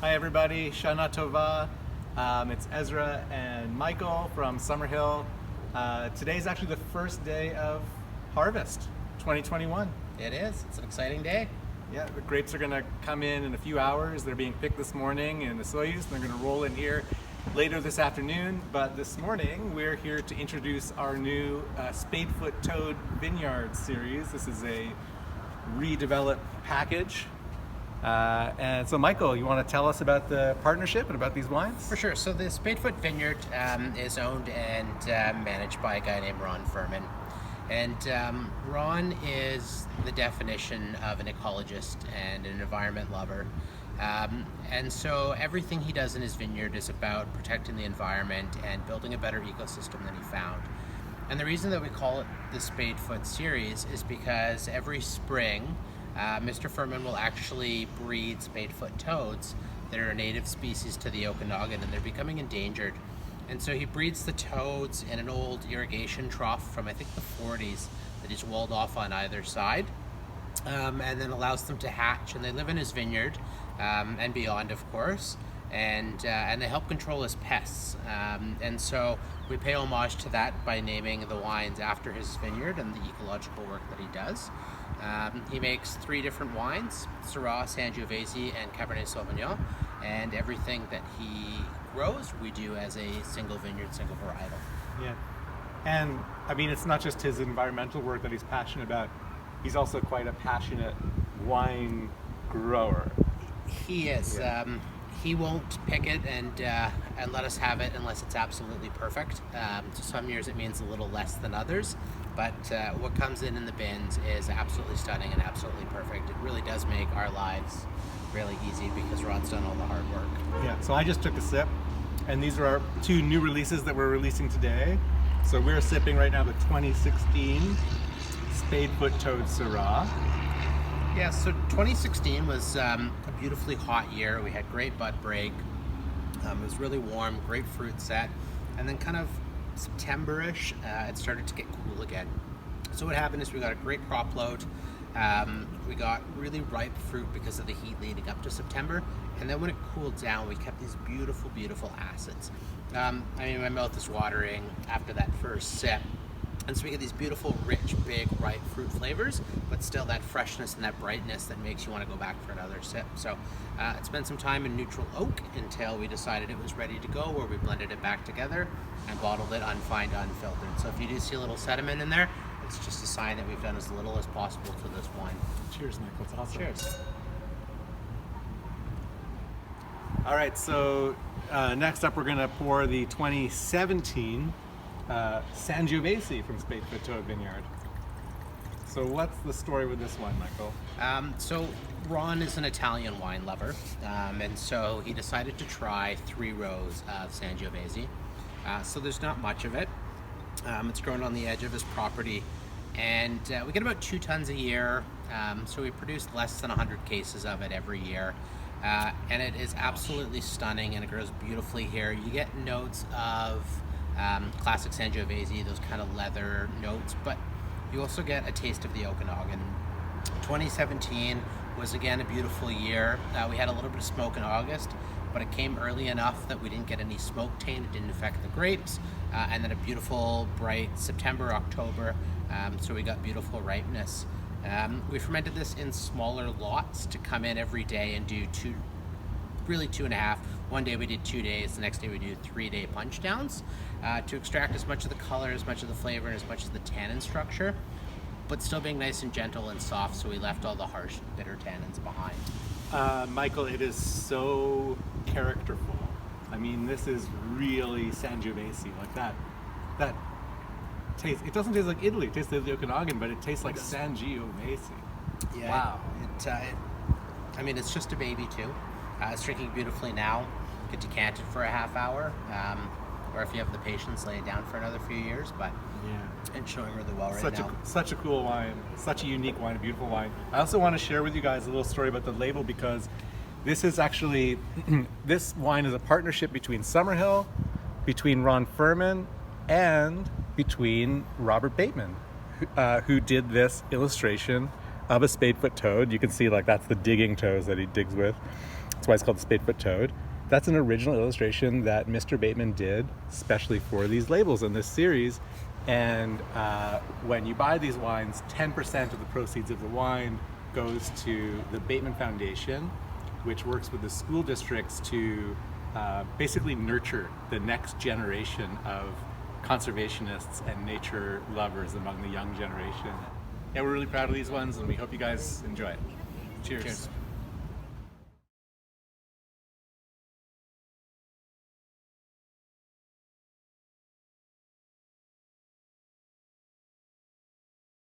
Hi everybody, Shana Tova. It's Ezra and Michael from Summerhill. Today's actually the first day of harvest, 2021. It is. It's an exciting day. Yeah, the grapes are gonna come in a few hours. They're being picked this morning in the Soyuz. They're gonna roll in here later this afternoon. But this morning, we're here to introduce our new Spadefoot Toad Vineyard series. This is a redeveloped package. And so Michael, you want to tell us about the partnership and about these wines? For sure. So the Spadefoot Vineyard is owned and managed by a guy named Ron Furman. And Ron is the definition of an ecologist and an environment lover. And so everything he does in his vineyard is about protecting the environment and building a better ecosystem than he found. And the reason that we call it the Spadefoot series is because every spring, Mr. Furman will actually breed Spadefoot toads that are a native species to the Okanagan, and they're becoming endangered. And so he breeds the toads in an old irrigation trough from I think the 40s that he's walled off on either side, and then allows them to hatch, and they live in his vineyard and beyond, of course, and they help control his pests. And so we pay homage to that by naming the wines after his vineyard and the ecological work that he does. He makes 3 different wines: Syrah, Sangiovese, and Cabernet Sauvignon, and everything that he grows we do as a single vineyard, single varietal. Yeah. And I mean, it's not just his environmental work that he's passionate about. He's also quite a passionate wine grower. He is. Yeah. He won't pick it and let us have it unless it's absolutely perfect. So some years it means a little less than others, but what comes in the bins is absolutely stunning and absolutely perfect. It really does make our lives really easy because Ron's done all the hard work. Yeah, so I just took a sip, and these are our 2 new releases that we're releasing today. So we're sipping right now the 2016 Spadefoot Toad Syrah. Yeah, so 2016 was a beautifully hot year. We had great bud break. It was really warm, great fruit set. And then kind of September-ish, it started to get cool again. So what happened is we got a great crop load. We got really ripe fruit because of the heat leading up to September. And then when it cooled down, we kept these beautiful, beautiful acids. I mean, my mouth is watering after that first sip. And so we get these beautiful, rich, big, ripe fruit flavors, but still that freshness and that brightness that makes you want to go back for another sip. So it spent some time in neutral oak until we decided it was ready to go, where we blended it back together and bottled it unfined, unfiltered. So if you do see a little sediment in there, it's just a sign that we've done as little as possible to this wine. Cheers, Michael. It's awesome. Cheers. All right, so next up we're going to pour the 2017 Sangiovese from Spadefoot Toad Vineyard. So what's the story with this wine, Michael? So Ron is an Italian wine lover, and so he decided to try 3 rows of Sangiovese. So there's not much of it. It's grown on the edge of his property, and we get about 2 tons a year, so we produce less than 100 cases of it every year. And it is absolutely stunning, and it grows beautifully here. You get notes of classic Sangiovese, those kind of leather notes, but you also get a taste of the Okanagan. 2017 was again a beautiful year. We had a little bit of smoke in August, but it came early enough that we didn't get any smoke taint. It didn't affect the grapes, and then a beautiful bright September, October, so we got beautiful ripeness. We fermented this in smaller lots to come in every day and do 2.5. One day we did 2 days, the next day we do 3-day punch downs to extract as much of the color, as much of the flavor, and as much of the tannin structure, but still being nice and gentle and soft, so we left all the harsh, bitter tannins behind. Michael, it is so characterful. I mean, this is really Sangiovese, like that taste. It doesn't taste like Italy, it tastes like the Okanagan, but it tastes like Sangiovese. Yeah, wow. I mean, it's just a baby too. It's drinking beautifully now. You could decant it for a half hour, or if you have the patience, lay it down for another few years, but Yeah. it's showing really well right now. Such a cool wine, such a unique wine, a beautiful wine. I also want to share with you guys a little story about the label, because this is actually, this wine is a partnership between Summerhill, between Ron Furman, and between Robert Bateman, who did this illustration of a Spadefoot toad. You can see, like, that's the digging toes that he digs with. That's why it's called the Spadefoot Toad. That's an original illustration that Mr. Bateman did especially for these labels in this series. And when you buy these wines, 10% of the proceeds of the wine goes to the Bateman Foundation, which works with the school districts to basically nurture the next generation of conservationists and nature lovers among the young generation. Yeah, we're really proud of these ones, and we hope you guys enjoy it. Cheers. Cheers.